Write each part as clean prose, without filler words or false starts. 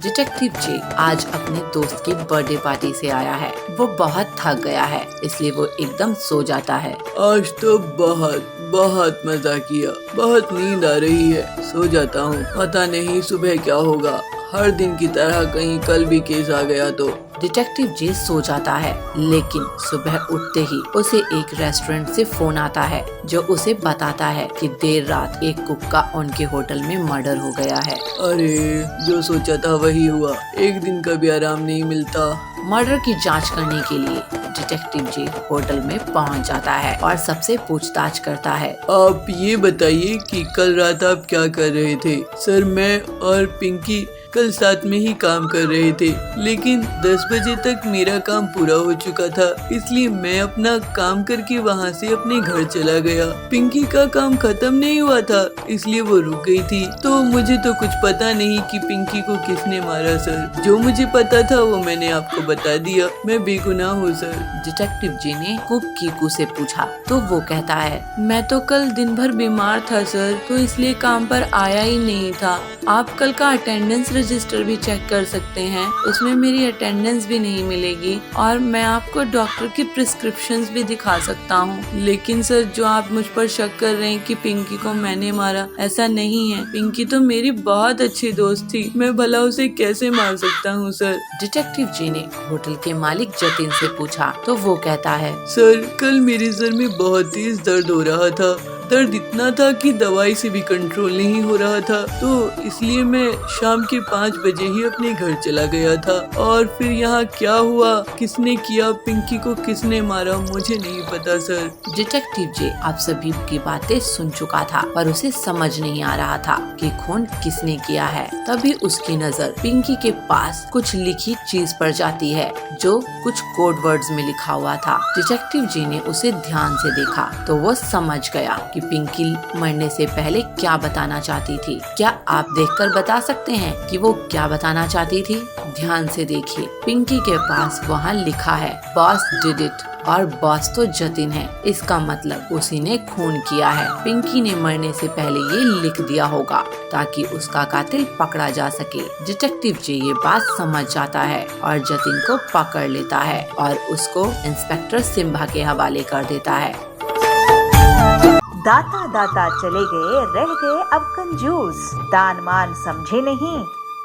Detective जे आज अपने दोस्त की बर्थडे पार्टी से आया है। वो बहुत थक गया है, इसलिए वो एकदम सो जाता है। आज तो बहुत मजा किया, बहुत नींद आ रही है, सो जाता हूँ। पता नहीं सुबह क्या होगा, हर दिन की तरह कहीं कल भी केस आ गया तो। डिटेक्टिव जे सो जाता है, लेकिन सुबह उठते ही उसे एक रेस्टोरेंट से फोन आता है जो उसे बताता है कि देर रात एक कुक का उनके होटल में मर्डर हो गया है। अरे जो सोचा था वही हुआ, एक दिन का भी आराम नहीं मिलता। मर्डर की जांच करने के लिए डिटेक्टिव जे होटल में पहुंच जाता है और सबसे पूछताछ करता है। आप ये बताइए कि कल रात आप क्या कर रहे थे? सर मैं और पिंकी कल साथ में ही काम कर रहे थे, लेकिन 10 बजे तक मेरा काम पूरा हो चुका था, इसलिए मैं अपना काम करके वहाँ से अपने घर चला गया। पिंकी का काम खत्म नहीं हुआ था, इसलिए वो रुक गई थी। तो मुझे तो कुछ पता नहीं कि पिंकी को किसने मारा सर। जो मुझे पता था वो मैंने आपको बता दिया, मैं बेगुनाह हूँ सर। डिटेक्टिव जे ने कुक कीकू से पूछा तो वो कहता है, मैं तो कल दिन भर बीमार था सर, तो इसलिए काम पर आया ही नहीं था। आप कल का अटेंडेंस रजिस्टर भी चेक कर सकते हैं, उसमें मेरी अटेंडेंस भी नहीं मिलेगी और मैं आपको डॉक्टर की प्रिस्क्रिप्शंस भी दिखा सकता हूँ। लेकिन सर जो आप मुझ पर शक कर रहे हैं कि पिंकी को मैंने मारा, ऐसा नहीं है। पिंकी तो मेरी बहुत अच्छी दोस्त थी, मैं भला उसे कैसे मार सकता हूँ सर। डिटेक्टिव जे ने होटल के मालिक जतिन से पूछा तो वो कहता है, सर कल मेरे सर में बहुत तेज दर्द हो रहा था। दर्द इतना था कि दवाई से भी कंट्रोल नहीं हो रहा था, तो इसलिए मैं शाम के 5 बजे ही अपने घर चला गया था। और फिर यहाँ क्या हुआ, किसने किया, पिंकी को किसने मारा, मुझे नहीं पता सर। डिटेक्टिव जे आप सभी की बातें सुन चुका था, पर उसे समझ नहीं आ रहा था कि खून किसने किया है। तभी उसकी नजर पिंकी के पास कुछ लिखी चीज पर जाती है जो कुछ कोड वर्ड्स में लिखा हुआ था। डिटेक्टिव जी ने उसे ध्यान से देखा तो वो समझ गया कि पिंकी मरने से पहले क्या बताना चाहती थी। क्या आप देखकर बता सकते हैं कि वो क्या बताना चाहती थी? ध्यान से देखिए, पिंकी के पास वहाँ लिखा है बॉस डिड इट, और बॉस तो जतिन है, इसका मतलब उसी ने खून किया है। पिंकी ने मरने से पहले ये लिख दिया होगा ताकि उसका कातिल पकड़ा जा सके। डिटेक्टिव जे ये बात समझ जाता है और जतिन को पकड़ लेता है और उसको इंस्पेक्टर सिम्बा के हवाले कर देता है। दाता दाता चले गए, रह गए अब कंजूस, दान मान समझे नहीं,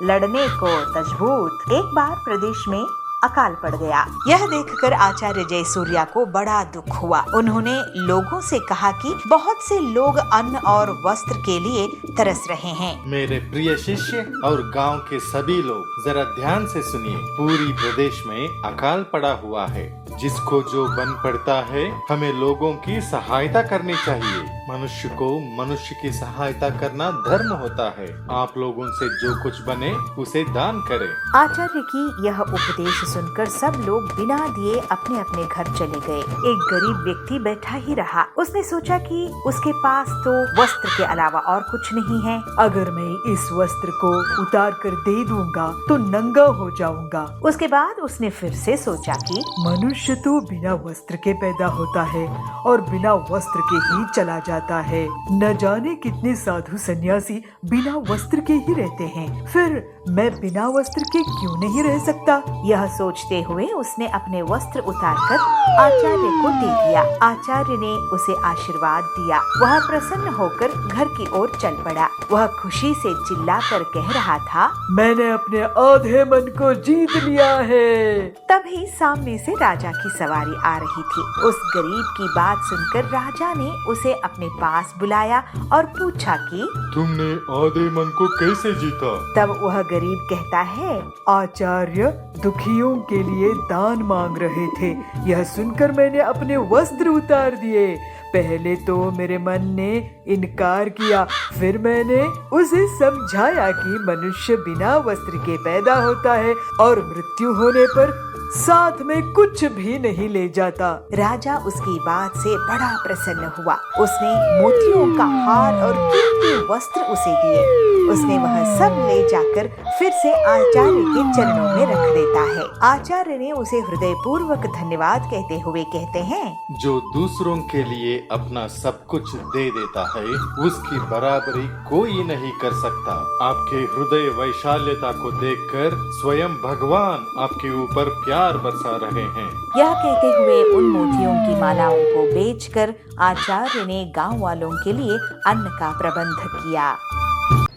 लड़ने को तजबूत। एक बार प्रदेश में अकाल पड़ गया। यह देखकर आचार्य जयसूर्या को बड़ा दुख हुआ। उन्होंने लोगों से कहा कि बहुत से लोग अन्न और वस्त्र के लिए तरस रहे हैं। मेरे प्रिय शिष्य और गांव के सभी लोग जरा ध्यान से सुनिए। पूरी प्रदेश में अकाल पड़ा हुआ है, जिसको जो बन पड़ता है हमें लोगों की सहायता करनी चाहिए। मनुष्य को मनुष्य की सहायता करना धर्म होता है। आप लोगों से जो कुछ बने उसे दान करें। आचार्य की यह उपदेश सुनकर सब लोग बिना दिए अपने अपने घर चले गए। एक गरीब व्यक्ति बैठा ही रहा। उसने सोचा कि उसके पास तो वस्त्र के अलावा और कुछ नहीं है। अगर मैं इस वस्त्र को उतार कर दे दूंगा तो नंगा हो जाऊंगा। उसके बाद उसने फिर से सोचा कि मनुष्य तो बिना वस्त्र के पैदा होता है और बिना वस्त्र के ही चला जाता है। न जाने कितने साधु सन्यासी बिना वस्त्र के ही रहते हैं, फिर मैं बिना वस्त्र के क्यों नहीं रह सकता? यह सोचते हुए उसने अपने वस्त्र उतारकर आचार्य को दे दिया। आचार्य ने उसे आशीर्वाद दिया। वह प्रसन्न होकर घर की ओर चल पड़ा। वह खुशी से चिल्लाकर कह रहा था, मैंने अपने आधे मन को जीत लिया है। तभी सामने से राजा की सवारी आ रही थी। उस गरीब की बात सुनकर राजा ने उसे अपने पास बुलाया और पूछा कि तुमने आधे मन को कैसे जीता? तब वह गरीब कहता है, आचार्य दुखियों के लिए दान मांग रहे थे, यह सुनकर मैंने अपने वस्त्र उतार दिए। पहले तो मेरे मन ने इनकार किया, फिर मैंने उसे समझाया कि मनुष्य बिना वस्त्र के पैदा होता है और मृत्यु होने पर साथ में कुछ भी नहीं ले जाता। राजा उसकी बात से बड़ा प्रसन्न हुआ। उसने मोतियों का हार और कीमती वस्त्र उसे दिए। उसने वह सब ले जाकर फिर से आचार्य के चरणों में रख देता है। आचार्य ने उसे हृदयपूर्वक धन्यवाद कहते हुए कहते हैं, जो दूसरों के लिए अपना सब कुछ दे देता है उसकी बराबरी कोई नहीं कर सकता। आपके हृदय वैशाल्यता को देखकर स्वयं भगवान आपके ऊपर प्यार बरसा रहे हैं। यह कहते हुए उन मोतियों की मालाओं को बेचकर आचार्य ने गांव वालों के लिए अन्न का प्रबंध किया।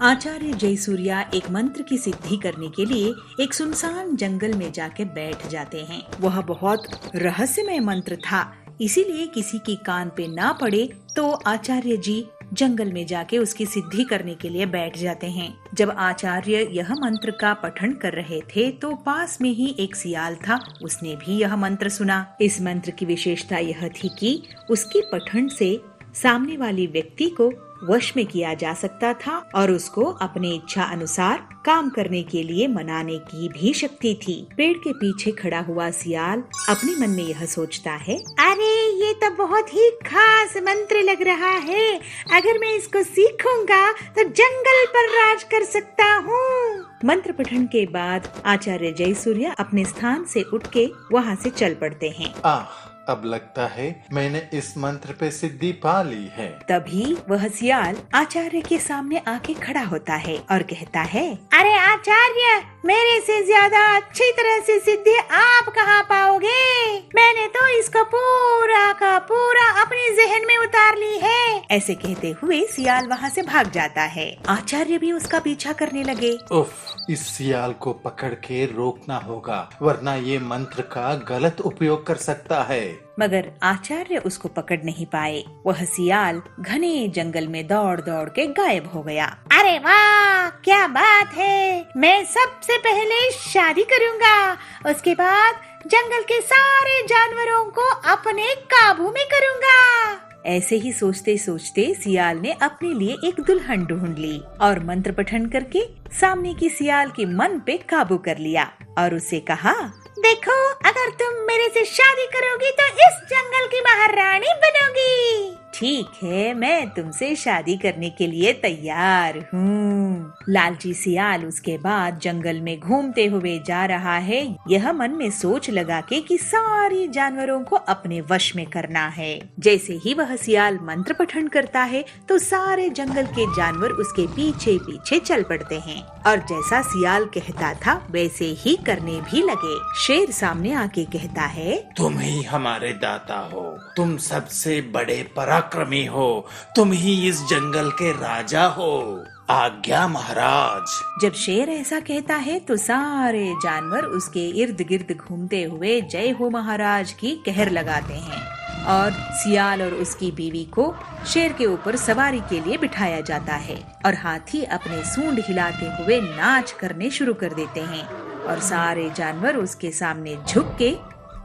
आचार्य जयसूर्या एक मंत्र की सिद्धि करने के लिए एक सुनसान जंगल में जाके बैठ जाते हैं। वह बहुत रहस्यमय मंत्र था, इसीलिए किसी की कान पे ना पड़े तो आचार्य जी जंगल में जाके उसकी सिद्धि करने के लिए बैठ जाते हैं। जब आचार्य यह मंत्र का पठन कर रहे थे तो पास में ही एक सियाल था, उसने भी यह मंत्र सुना। इस मंत्र की विशेषता यह थी कि उसके पठन से सामने वाले व्यक्ति को वश में किया जा सकता था और उसको अपने इच्छा अनुसार काम करने के लिए मनाने की भी शक्ति थी। पेड़ के पीछे खड़ा हुआ सियाल अपने मन में यह सोचता है, अरे ये तो बहुत ही खास मंत्र लग रहा है, अगर मैं इसको सीखूंगा तो जंगल पर राज कर सकता हूँ। मंत्र पठन के बाद आचार्य जयसूर्या अपने स्थान से उठ के वहाँ से चल पड़ते हैं। अब लगता है मैंने इस मंत्र पे सिद्धि पा ली है। तभी वह सियाल आचार्य के सामने आके खड़ा होता है और कहता है, अरे आचार्य, मेरे से ज्यादा अच्छी तरह से सिद्धि आप कहाँ पाओगे? मैंने तो इसको पूरा का पूरा अपने जहन में उतार ली है। ऐसे कहते हुए सियाल वहाँ से भाग जाता है। आचार्य भी उसका पीछा करने लगे। उफ, इस सियाल को पकड़ के रोकना होगा, वरना ये मंत्र का गलत उपयोग कर सकता है। मगर आचार्य उसको पकड़ नहीं पाए। वह सियाल घने जंगल में दौड़ दौड़ के गायब हो गया। अरे वाह, क्या बात है, मैं सबसे पहले शादी करूंगा, उसके बाद जंगल के सारे जानवरों को अपने काबू में करूंगा। ऐसे ही सोचते सोचते सियाल ने अपने लिए एक दुल्हन ढूंढ ली और मंत्र पठन करके सामने की सियाल के मन पे काबू कर लिया और उसे कहा, देखो, अगर तुम मेरे से शादी करोगी तो इस जंगल की महारानी बनोगी। ठीक है, मैं तुमसे शादी करने के लिए तैयार हूँ। लालची सियाल उसके बाद जंगल में घूमते हुए जा रहा है, यह मन में सोच लगा के कि सारे जानवरों को अपने वश में करना है। जैसे ही वह सियाल मंत्र पठन करता है तो सारे जंगल के जानवर उसके पीछे पीछे चल पड़ते हैं और जैसा सियाल कहता था वैसे ही करने भी लगे। शेर सामने आके कहता है, तुम ही हमारे दाता हो, तुम सबसे बड़े पराक्रमी हो, तुम ही इस जंगल के राजा हो, आज्ञा महाराज। जब शेर ऐसा कहता है तो सारे जानवर उसके इर्द गिर्द घूमते हुए जय हो महाराज की कहर लगाते हैं और सियाल और उसकी बीवी को शेर के ऊपर सवारी के लिए बिठाया जाता है और हाथी अपने सूंड हिलाते हुए नाच करने शुरू कर देते हैं और सारे जानवर उसके सामने झुक के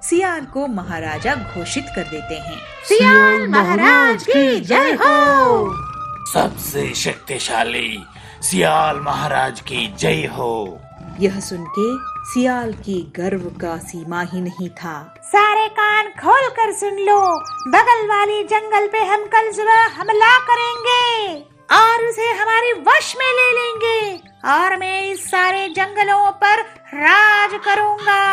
सियाल को महाराजा घोषित कर देते हैं। सियाल महाराज की जय हो। सबसे शक्तिशाली सियाल महाराज की जय हो। यह सुन के सियाल की गर्व का सीमा ही नहीं था। सारे कान खोल कर सुन लो, बगल वाली जंगल पे हम कल सुबह हमला करेंगे और उसे हमारे वश में ले लेंगे और मैं इस सारे जंगलों पर राज करूंगा।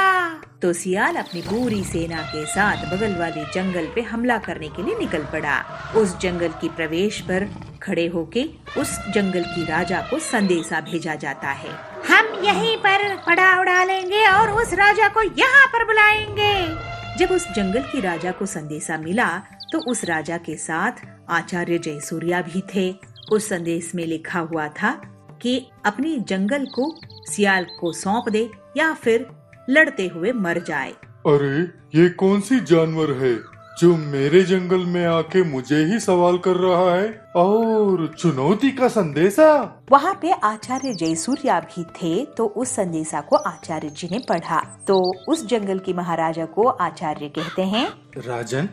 तो सियाल अपनी पूरी सेना के साथ बगल वाले जंगल पे हमला करने के लिए निकल पड़ा। उस जंगल की प्रवेश पर खड़े होके उस जंगल की राजा को संदेशा भेजा जाता है, हम यहीं पर पड़ाव डालेंगे और उस राजा को यहाँ पर बुलाएंगे। जब उस जंगल की राजा को संदेशा मिला तो उस राजा के साथ आचार्य जयसूर्या भी थे। उस संदेश में लिखा हुआ था कि अपनी जंगल को सियाल को सौंप दे या फिर लड़ते हुए मर जाए। अरे ये कौन सी जानवर है जो मेरे जंगल में आके मुझे ही सवाल कर रहा है और चुनौती का संदेशा। वहाँ पे आचार्य जयसूर्या भी थे तो उस संदेशा को आचार्य जी ने पढ़ा तो उस जंगल की महाराजा को आचार्य कहते हैं, राजन,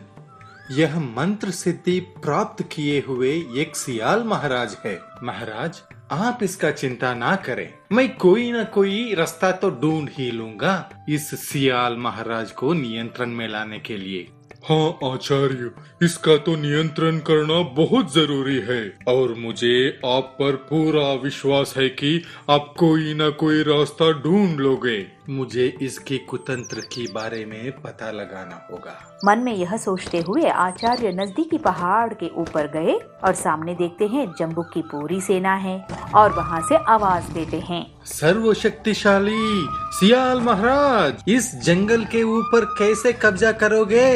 यह मंत्र सिद्धि प्राप्त किए हुए एक सियाल महाराज है। महाराज, आप इसका चिंता ना करें, मैं कोई न कोई रास्ता तो ढूंढ ही लूंगा इस सियाल महाराज को नियंत्रण में लाने के लिए। हाँ आचार्य, इसका तो नियंत्रण करना बहुत जरूरी है और मुझे आप पर पूरा विश्वास है कि आप कोई न कोई रास्ता ढूंढ लोगे। मुझे इसके कुतंत्र के बारे में पता लगाना होगा। मन में यह सोचते हुए आचार्य नजदीकी पहाड़ के ऊपर गए और सामने देखते हैं जम्बुक की पूरी सेना है और वहाँ से आवाज देते हैं, सर्वशक्तिशाली सियाल महाराज, इस जंगल के ऊपर कैसे कब्जा करोगे?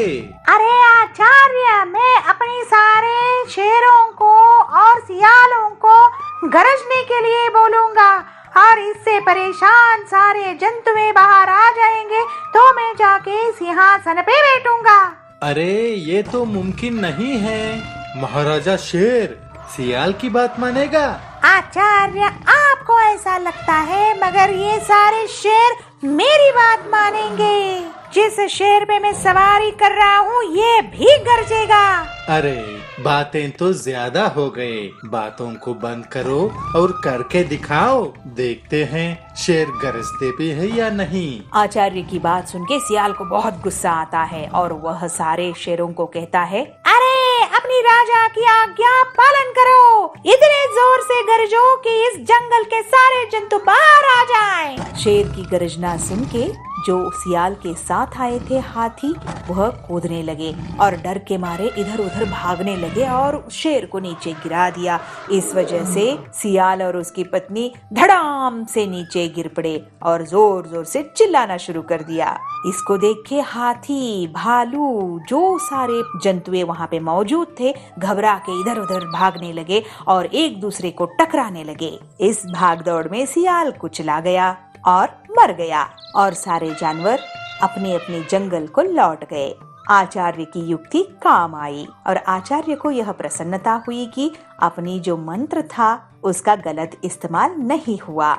अरे आचार्य, मैं अपने सारे शेरों को और सियालों को गरजने के लिए बोलूंगा और इससे परेशान सारे जंतुएं बाहर आ जाएंगे तो मैं जाके सिंहासन पे बैठूंगा। अरे ये तो मुमकिन नहीं है। महाराजा शेर सियाल की बात मानेगा? आचार्य, आपको ऐसा लगता है, मगर ये सारे शेर मेरी बात मानेंगे। जिस शेर पे मैं सवारी कर रहा हूँ ये भी गरजेगा। अरे बातें तो ज्यादा हो गए, बातों को बंद करो और करके दिखाओ, देखते हैं शेर गरजते भी है या नहीं। आचार्य की बात सुन के सियाल को बहुत गुस्सा आता है और वह सारे शेरों को कहता है, अरे अपनी राजा की आज्ञा पालन करो, इतने जोर से गरजो कि इस जंगल के सारे जंतु बाहर आ जाएं। शेर की गरजना सुन के जो सियाल के साथ आए थे हाथी, वह कूदने लगे और डर के मारे इधर उधर भागने लगे और शेर को नीचे गिरा दिया। इस वजह से सियाल और उसकी पत्नी धड़ाम से नीचे गिर पड़े और जोर जोर से चिल्लाना शुरू कर दिया। इसको देख के हाथी, भालू, जो सारे जंतुए वहाँ पे मौजूद थे, घबरा के इधर उधर भागने लगे और एक दूसरे को टकराने लगे। इस भागदौड़ में सियाल कुचला गया और मर गया और सारे जानवर अपने अपने जंगल को लौट गए। आचार्य की युक्ति काम आई और आचार्य को यह प्रसन्नता हुई कि अपनी जो मंत्र था उसका गलत इस्तेमाल नहीं हुआ।